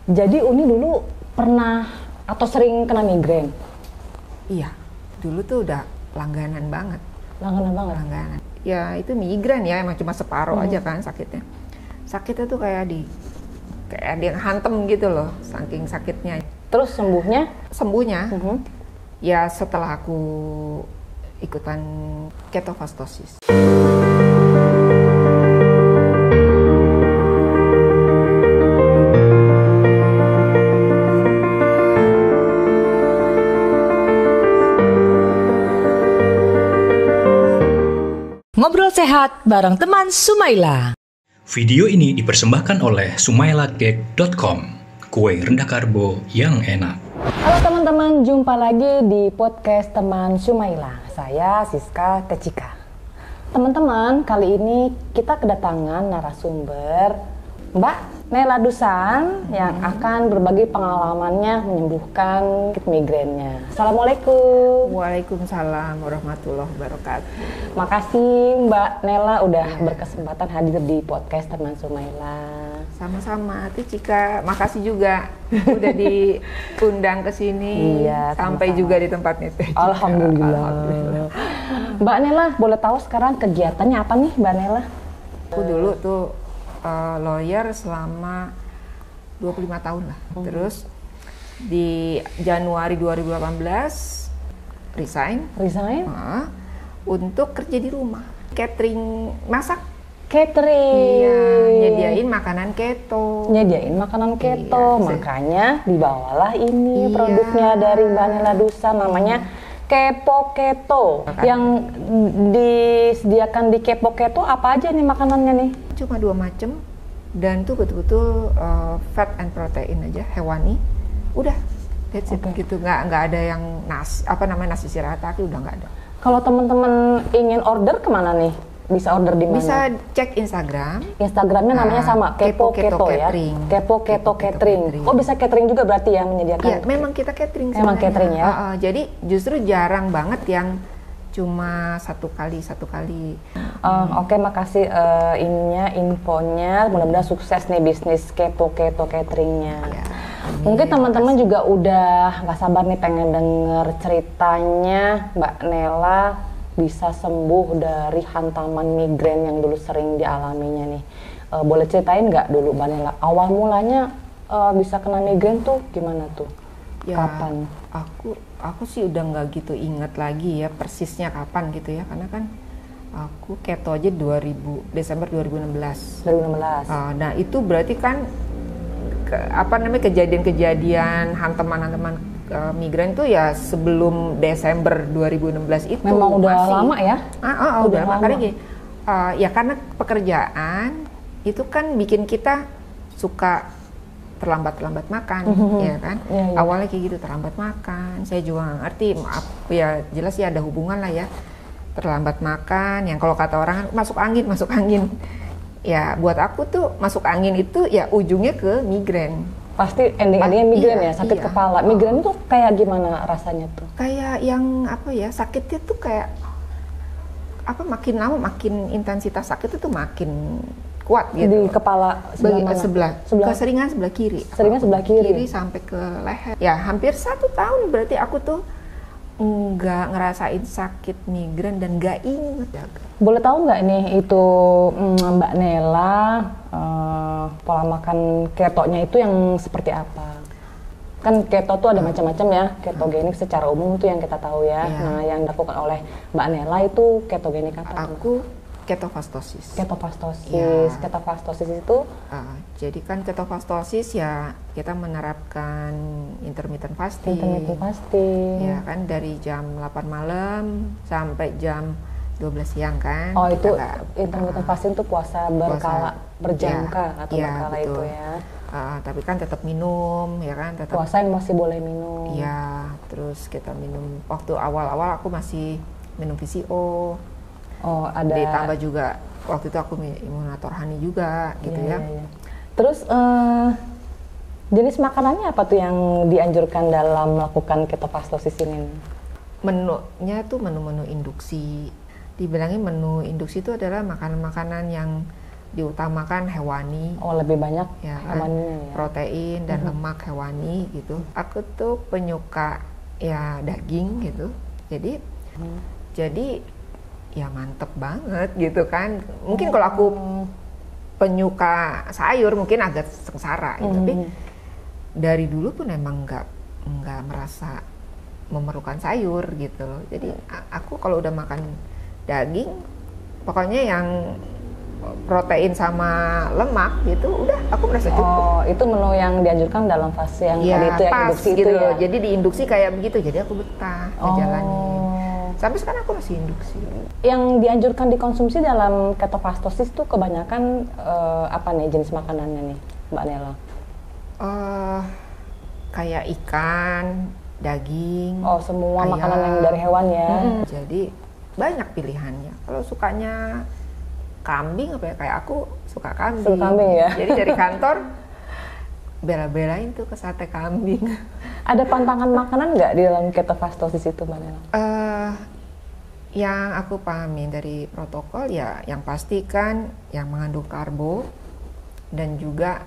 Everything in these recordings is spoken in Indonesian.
Jadi Uni dulu pernah atau sering kena migrain? Iya, dulu tuh udah langganan banget. Langganan banget? Langganan. Ya itu migrain ya, emang cuma separuh aja kan sakitnya. Sakitnya tuh kayak ada yang hantem gitu loh, saking sakitnya. Terus sembuhnya? Sembuhnya, ya setelah aku ikutan ketofastosis. Ngobrol sehat bareng teman Sumaila. Video ini dipersembahkan oleh sumailacake.com, kue rendah karbo yang enak. Halo teman-teman, jumpa lagi di podcast teman Sumaila. Saya Siska Tecika. Teman-teman, kali ini kita kedatangan narasumber Mbak Nela Dusan yang akan berbagi pengalamannya menyembuhkan migrainnya. Assalamualaikum. Waalaikumsalam warahmatullahi wabarakatuh. Makasih Mbak Nela udah berkesempatan hadir di podcast teman Sumaila. Sama-sama, Cika. Makasih juga udah diundang ke sini. Iya, sampai sama-sama. juga di tempatnya Teh Cika. Alhamdulillah. Mbak Nela, boleh tahu sekarang kegiatannya apa nih Mbak Nela? Aku dulu tuh lawyer selama 25 tahun lah. Terus di Januari 2018 resign untuk kerja di rumah. Catering, masak. Catering. Iya, nyediain makanan keto. Iya, makanya dibawalah ini Iya. produknya dari Mbak Nela Dusan, namanya Kepo Keto. Yang disediakan di Kepo Keto apa aja nih makanannya nih? Cuma 2 macam dan tuh betul-betul fat and protein aja, hewani. Udah, that's it gitu. Nggak ada yang nasi shirataki, udah nggak ada. Kalau teman-teman ingin order kemana nih? Bisa order di mana? Bisa cek Instagram. Instagramnya namanya sama, Kepo Keto ya. Catering. Kepo Keto Catering. Oh, bisa catering juga berarti ya menyediakan? Iya, memang kita catering Memang sebenarnya. catering ya. Jadi justru jarang banget yang cuma satu kali. Oke, makasih infonya. Mudah-mudahan sukses nih bisnis Kepo Keto Cateringnya. Ya, Mungkin teman-teman juga udah nggak sabar nih pengen denger ceritanya Mbak Nela bisa sembuh dari hantaman migrain yang dulu sering dialaminya nih. Boleh ceritain nggak dulu Mbak Nela, awal mulanya bisa kena migrain tuh gimana tuh? Ya, Kapan? Aku sih udah nggak gitu inget lagi ya persisnya kapan gitu ya, karena kan aku keto aja Desember 2016. 2016. Nah itu berarti kan kejadian-kejadian hantaman migrain tuh ya sebelum Desember 2016 itu. Memang udah masih lama ya? Udah lama. Karena gini, ya karena pekerjaan itu kan bikin kita suka terlambat makan, ya kan? Iya. Awalnya kayak gitu, terlambat makan. Saya juga nggak ngerti, maaf ya, jelas ya ada hubungan lah ya. Terlambat makan, yang kalau kata orang masuk angin. Ya buat aku tuh masuk angin itu ya ujungnya ke migrain. Pasti ending-endingnya migrain Iya, ya, sakit iya. kepala. Migrain itu kayak gimana rasanya tuh? Kayak yang sakitnya tuh kayak makin lama makin intensitas sakit itu makin kuat gitu. Di kepala sebelah mana? Keseringan sebelah kiri. Seringan sebelah kiri sampai ke leher. Ya hampir 1 tahun berarti aku tuh nggak ngerasain sakit migrain dan nggak inget. Boleh tahu nggak nih itu Mbak Nela pola makan ketonya itu yang seperti apa? Kan keto tuh ada macam-macam ya, ketogenik secara umum tuh yang kita tahu ya. Iya. Nah yang dilakukan oleh Mbak Nela itu ketogenik apa? Aku ketofastosis. Ketofastosis. Ya. Ketofastosis itu Jadi kan ketofastosis ya kita menerapkan intermittent fasting. intermittent fasting. Ya kan dari jam 8 malam sampai jam 12 siang kan. Oh Kita itu nggak, intermittent fasting itu puasa berjangka atau ya, berkala betul. itu ya. Tapi kan tetap minum ya kan, tetap. Puasa yang masih boleh minum. Ya, terus kita minum. Waktu awal-awal aku masih minum VCO. Oh ada. Ditambah juga waktu itu aku imunator honey juga gitu ya. Iya. Terus jenis makanannya apa tuh yang dianjurkan dalam melakukan ketofastosis ini? Menunya tuh menu-menu induksi. Dibilangin menu induksi itu adalah makanan-makanan yang diutamakan hewani. Oh, lebih banyak Ya kan? hewaninya ya. Protein dan lemak hewani gitu. Aku tuh penyuka ya daging gitu. Jadi ya mantep banget gitu kan. Mungkin kalau aku penyuka sayur mungkin agak sengsara gitu. Tapi dari dulu pun emang nggak merasa memerlukan sayur gitu loh. Jadi aku kalau udah makan daging, pokoknya yang protein sama lemak gitu, udah aku merasa cukup. Oh, itu menu yang dianjurkan dalam fase yang tadi itu ya, pas induksi gitu itu loh. ya. Jadi diinduksi kayak begitu, jadi aku betah ngejalanin. Oh. Sampai sekarang aku masih induksi. Yang dianjurkan dikonsumsi dalam ketofastosis tuh kebanyakan apa nih jenis makanannya nih, Mbak Nela? Kayak ikan, daging. Oh, semua ayam. makanan yang dari hewan ya. Jadi banyak pilihannya. Kalau sukanya kambing apa ya, kayak aku suka kambing. Suka kambing ya. Jadi dari kantor bela-belain tuh ke sate kambing. Ada pantangan makanan nggak di dalam ketofastosis itu, Mbak Nela? Yang aku pahami dari protokol ya, yang pasti kan yang mengandung karbo dan juga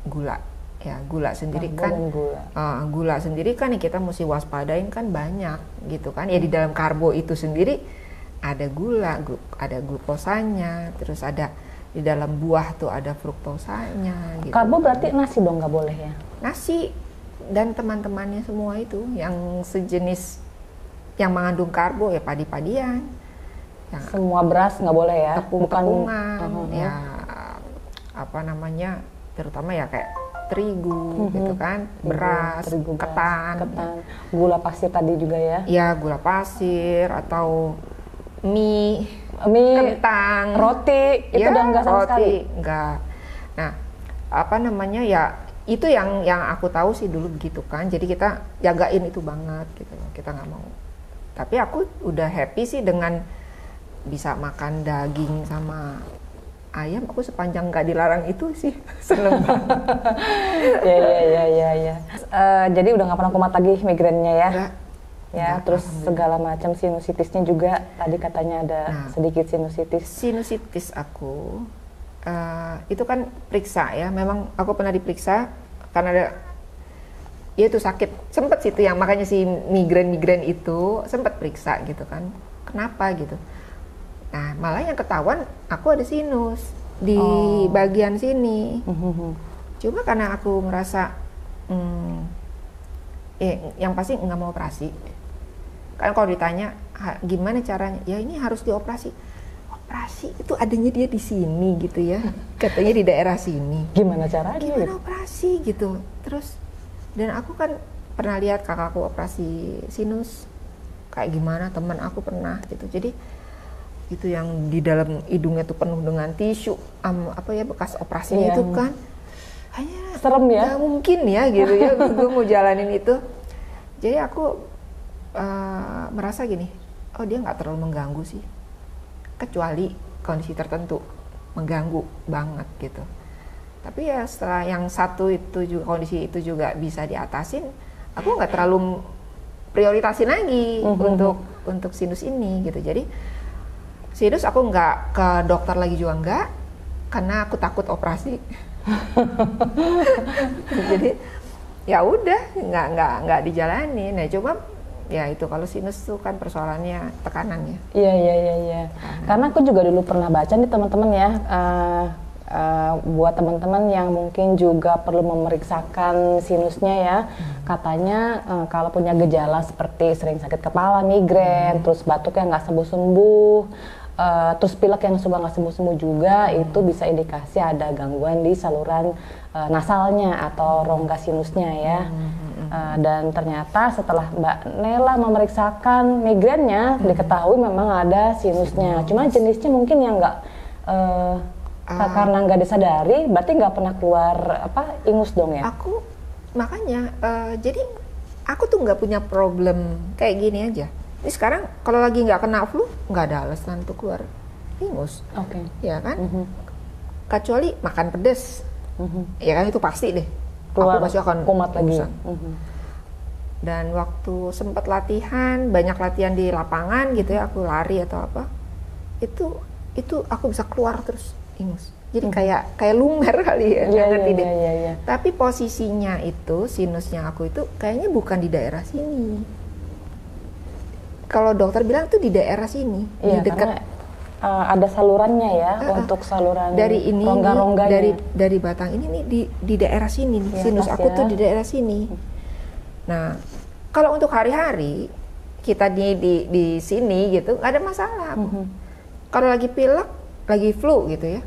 gula. Ya, gula sendiri Karbo kan dan gula. Gula sendiri kan yang kita mesti waspadain kan banyak gitu kan. Ya di dalam karbo itu sendiri ada gula, ada glukosanya, terus ada di dalam buah tuh ada fruktosanya gitu. Karbo berarti nasi dong nggak boleh ya? Nasi dan teman-temannya semua itu yang sejenis yang mengandung karbo ya, padi-padian. Yang Semua beras nggak boleh ya? tepung-tepungan, ya apa namanya, terutama ya kayak terigu gitu kan, beras, terigu, beras, ketan. Gula pasir tadi juga ya? Ya gula pasir atau mie, kentang, roti, itu ya, udah nggak sama sekali? Enggak. Nah, apa namanya ya, itu yang aku tahu sih dulu begitu kan. Jadi kita jagain itu banget gitu, kita nggak mau. Tapi aku udah happy sih dengan bisa makan daging sama ayam. Aku sepanjang nggak dilarang itu sih seneng banget. Ya. Jadi udah nggak pernah kumat lagi migrainnya ya? Enggak. Ya, terus segala macam sinusitisnya juga tadi katanya ada sedikit sinusitis. Sinusitis aku itu kan periksa ya. Memang aku pernah diperiksa karena ada, ya itu sakit, sempet situ yang makanya si migrain itu sempet periksa gitu kan, kenapa gitu. Nah malah yang ketahuan aku ada sinus di bagian sini. Cuma karena aku merasa yang pasti nggak mau operasi. Kan kalau ditanya gimana caranya, ya ini harus dioperasi. Operasi itu adanya dia di sini gitu ya, katanya di daerah sini. Gimana caranya? Gimana operasi gitu. Terus dan aku kan pernah lihat kakakku operasi sinus kayak gimana, teman aku pernah gitu. Jadi itu yang di dalam hidungnya tuh penuh dengan tisu, apa ya, bekas operasinya itu kan. Hanya serem ya? Gak mungkin ya gitu ya, gue mau jalanin itu. Jadi aku merasa gini, oh dia nggak terlalu mengganggu sih, kecuali kondisi tertentu mengganggu banget gitu. Tapi ya setelah yang satu itu juga, kondisi itu juga bisa diatasin, aku nggak terlalu prioritasin lagi untuk sinus ini gitu. Jadi sinus aku nggak ke dokter lagi juga nggak, karena aku takut operasi. Jadi ya udah nggak dijalani. Nah cuma ya itu kalau sinus tuh kan persoalannya tekanannya. Iya. Karena aku juga dulu pernah baca nih teman-teman ya, buat teman-teman yang mungkin juga perlu memeriksakan sinusnya ya. Katanya kalau punya gejala seperti sering sakit kepala, migrain, terus batuk yang nggak sembuh-sembuh, terus pilek yang suka nggak sembuh-sembuh juga, itu bisa indikasi ada gangguan di saluran nasalnya atau rongga sinusnya ya. Dan ternyata setelah Mbak Nela memeriksakan migrainnya, diketahui memang ada sinusnya. Cuma jenisnya mungkin yang nggak karena nggak disadari, berarti nggak pernah keluar ingus dong ya? Aku makanya jadi aku tuh nggak punya problem kayak gini aja. Ini sekarang kalau lagi nggak kena flu, nggak ada alasan untuk keluar ingus. Oke. Ya kan? Kecuali makan pedes, ya kan itu pasti deh. Keluar, aku pasti akan kumat lagi. Dan waktu sempat latihan, banyak latihan di lapangan gitu ya, aku lari atau apa, itu aku bisa keluar terus ingus. Jadi kayak lumer kali ya, Iya, ngerti deh. iya. Tapi posisinya itu, sinusnya aku itu kayaknya bukan di daerah sini. Kalau dokter bilang tuh di daerah sini, Iya, di dekat karena ada salurannya ya untuk saluran dari ini rongga-rongganya. dari batang ini nih di daerah sini nih. Di Sinus atas aku ya. tuh di daerah sini. Nah, kalau untuk hari-hari kita di sini gitu nggak ada masalah. Kalau lagi pilek, lagi flu gitu ya,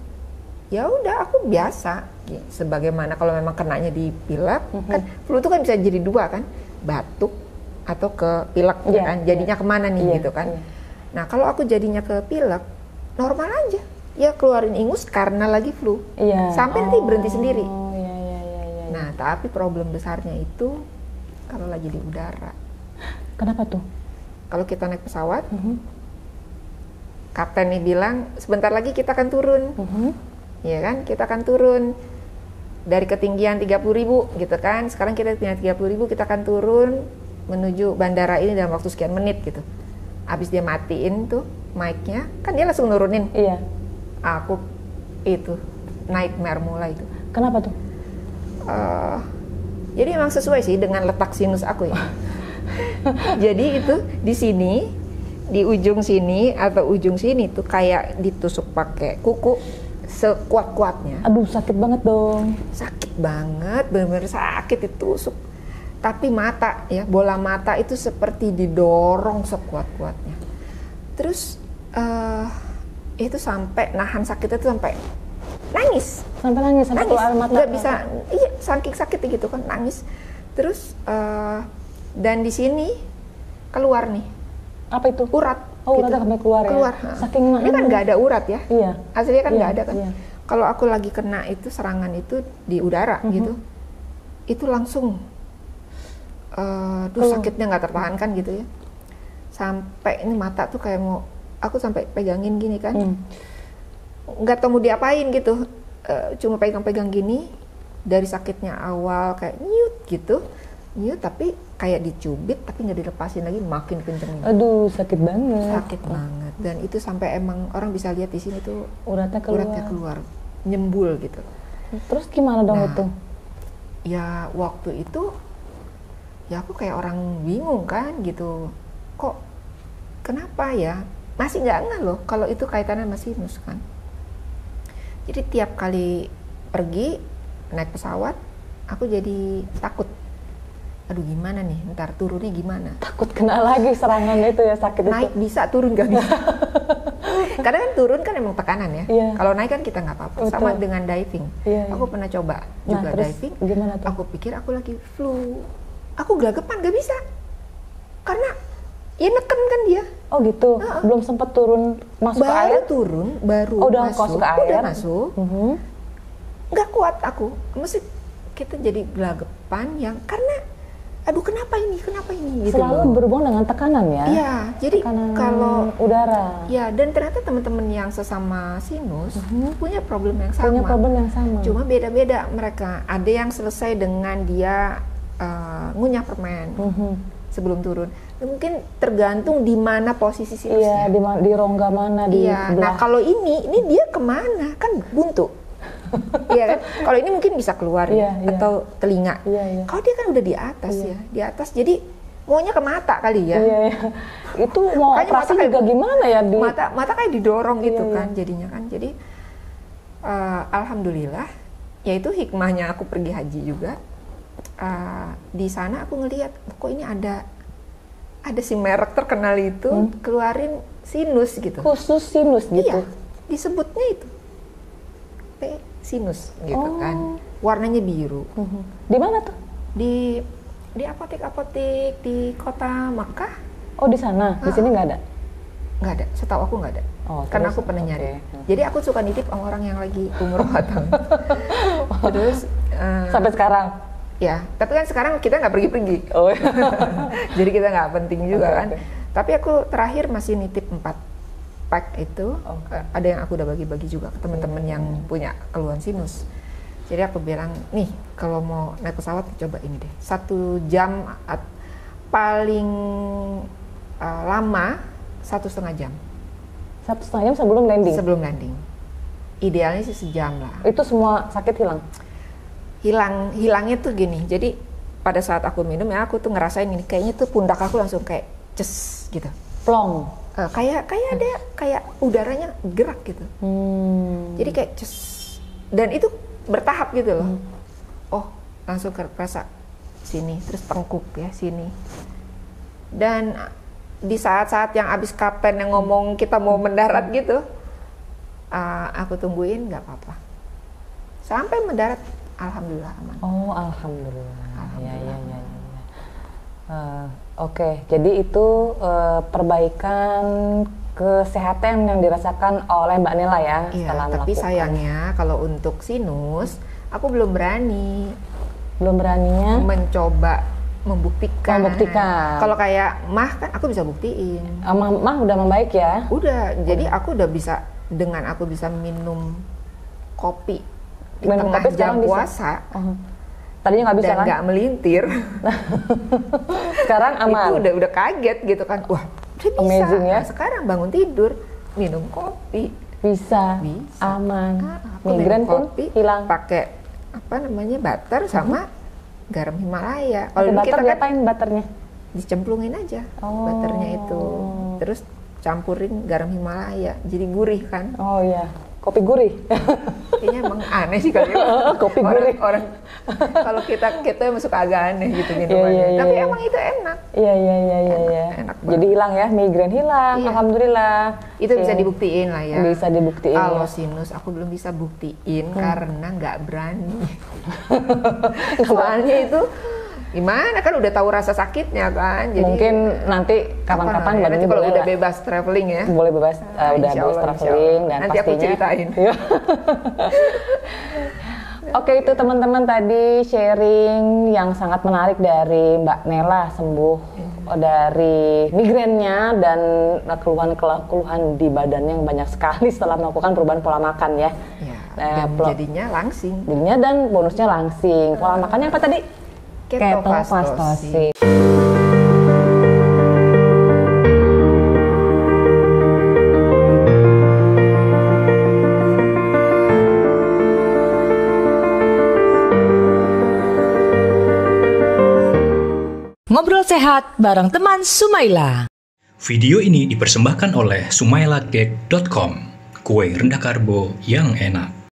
ya udah aku biasa. Sebagaimana kalau memang kenanya di pilek, kan flu itu kan bisa jadi dua kan, batuk atau ke pilek ya kan. Jadinya kemana nih gitu kan. Nah kalau aku jadinya ke pilek, normal aja. Ya keluarin ingus karena lagi flu. Sampai nanti berhenti sendiri. Nah tapi problem besarnya itu kalau lagi di udara. Kenapa tuh? Kalau kita naik pesawat, kapten nih bilang sebentar lagi kita akan turun, ya kan? Kita akan turun dari ketinggian 30.000 gitu kan. Sekarang kita ketinggian 30.000, kita akan turun menuju bandara ini dalam waktu sekian menit gitu. Abis dia matiin tuh mic-nya, kan dia langsung nurunin. Iya. Aku itu nightmare mulai itu. Kenapa tuh? Jadi emang sesuai sih dengan letak sinus aku ya. Jadi itu di sini, di ujung sini atau ujung sini tuh kayak ditusuk pakai kuku sekuat-kuatnya. Aduh sakit banget dong. Sakit banget, benar-benar sakit ditusuk. Tapi mata ya, bola mata itu seperti didorong sekuat-kuatnya. Terus itu sampai nahan sakitnya tuh sampai nangis. Sampai keluar mata. Nggak bisa, iya saking sakit gitu kan nangis. Terus dan di sini keluar nih. Apa itu? Urat. Oh, uratnya sampai keluar ya? Keluar. Saking ini kan nggak ada urat ya? Iya. Aslinya kan nggak ada kan? Iya. Kalau aku lagi kena itu serangan itu di udara gitu, itu langsung, sakitnya nggak tertahankan gitu ya. Sampai ini mata tuh kayak mau, aku sampai pegangin gini kan, nggak tahu mau diapain gitu, cuma pegang-pegang gini. Dari sakitnya awal kayak nyut gitu, nyut tapi kayak dicubit tapi nggak dilepasin lagi, makin kenceng. Aduh sakit banget. Sakit banget, dan itu sampai emang orang bisa lihat di sini tuh Uratnya keluar. Nyembul gitu. Terus gimana dong itu? Ya waktu itu ya aku kayak orang bingung kan gitu, kok kenapa ya, masih nggak ngeh loh kalau itu kaitannya sama sinus kan. Jadi tiap kali pergi naik pesawat aku jadi takut, aduh gimana nih ntar turunnya gimana, Takut kena lagi serangan itu ya, sakit naik itu. bisa turun nggak bisa. Karena kan turun kan emang tekanan ya. Iya. Kalau naik kan kita nggak apa-apa. Betul. Sama dengan diving. Iya. Aku pernah coba juga terus diving. gimana tuh? Aku pikir aku lagi flu. Aku gelagapan nggak bisa. Karena ya neken kan dia. Oh gitu. Belum sempat turun masuk ke air. Baru Udah masuk ke air. Udah masuk. Nggak kuat aku. Mesti kita jadi gelagapan yang karena aduh kenapa ini gitu. Selalu berhubungan dengan tekanan ya. Iya, jadi Tekanan kalau udara. ya, dan ternyata teman-teman yang sesama sinus punya problem yang sama. Punya problem yang sama. Cuma beda-beda mereka. Ada yang selesai dengan dia ngunyah permen sebelum turun. Mungkin tergantung di mana posisi sinusnya. Iya, di rongga mana, di Iya. sebelah. Nah kalau ini dia kemana? Kan buntu. Iya kan? Kalau ini mungkin bisa keluar Iya, iya. atau telinga. Iya. Kalau dia kan udah di atas ya, di atas. Jadi maunya ke mata kali ya. Iya. Itu mau Makanya operasi mata juga gimana ya di mata kayak didorong gitu Iya, kan jadinya kan. Jadi alhamdulillah, yaitu hikmahnya aku pergi haji juga. Di sana aku ngelihat kok ini ada si merek terkenal itu keluarin sinus gitu. khusus sinus gitu. Iya, disebutnya itu sinus gitu kan. Warnanya biru. Di mana tuh? Di apotek-apotek di kota Makkah. Oh di sana, di sini nggak ada. Nggak ada, setahu aku nggak ada. Oh, Karena terus? aku pernah nyari. Oke. Jadi aku suka nitip sama orang yang lagi umroh atau terus Sampai sekarang. ya, tapi kan sekarang kita nggak pergi-pergi. Oh. Jadi kita nggak penting juga Oke, kan. oke. Tapi aku terakhir masih nitip 4 pack itu. Oke. Ada yang aku udah bagi-bagi juga ke teman-teman yang punya keluhan sinus. Jadi aku bilang, nih kalau mau naik pesawat coba ini deh. 1 jam paling lama 1,5 jam. 1,5 jam sebelum landing. Sebelum landing. Idealnya sih sejam lah. Itu semua sakit hilang? Hilangnya tuh gini, jadi pada saat aku minum ya aku tuh ngerasain ini, kayaknya tuh pundak aku langsung kayak ces gitu. Plong? Kayak ada kayak udaranya gerak gitu. Jadi kayak ces. Dan itu bertahap gitu loh. Oh, langsung kerasa sini, terus tengkuk ya sini. Dan di saat-saat yang abis kapen yang ngomong kita mau mendarat gitu, aku tungguin nggak apa-apa. Sampai mendarat, alhamdulillah aman. Oh, alhamdulillah. Ya. Oke, jadi itu perbaikan kesehatan yang dirasakan oleh Mbak Nela ya setelah melakukan. Tapi sayangnya kalau untuk sinus, aku belum berani. Belum beraninya mencoba membuktikan. Kalau kayak Mah kan aku bisa buktiin. Mah udah membaik ya? Udah, jadi aku udah bisa, dengan aku bisa minum kopi di tengah jam puasa. Tadinya nggak bisa dan kan? Nggak melintir. Sekarang aman. Itu udah kaget gitu kan. Wah, bisa. Amazing ya. Nah, sekarang bangun tidur minum kopi. Bisa. Aman. Migrain pun hilang. Pakai butter sama garam Himalaya. Kalau butter kita diapain butternya? Dicemplungin aja butternya itu. Terus campurin garam Himalaya. Jadi gurih kan. Oh iya. Kopi gurih. Kayaknya emang aneh sih kali ya. Kopi gurih. Orang kalau kita masuk agak aneh gitu minumannya. Tapi emang itu enak. Iya. Enak banget. Jadi hilang ya, migrain hilang. Iya. Alhamdulillah. Itu bisa dibuktiin lah ya. Bisa dibuktiin. Kalau sinus aku belum bisa buktiin karena nggak berani. Soalnya itu gimana kan udah tahu rasa sakitnya kan. Jadi mungkin nanti kapan-kapan nanti kalau udah bebas traveling ya. Boleh bebas udah bebas traveling dan nanti pastinya aku ceritain. Oke, itu teman-teman tadi sharing yang sangat menarik dari Mbak Nela sembuh dari migrainnya dan keluhan di badannya yang banyak sekali setelah melakukan perubahan pola makan ya. Dan jadinya langsing. Jadinya dan bonusnya langsing. Pola makannya apa tadi? Ketofastosis. Ngobrol sehat bareng teman Sumaila. Video ini dipersembahkan oleh sumailacake.com, kue rendah karbo yang enak.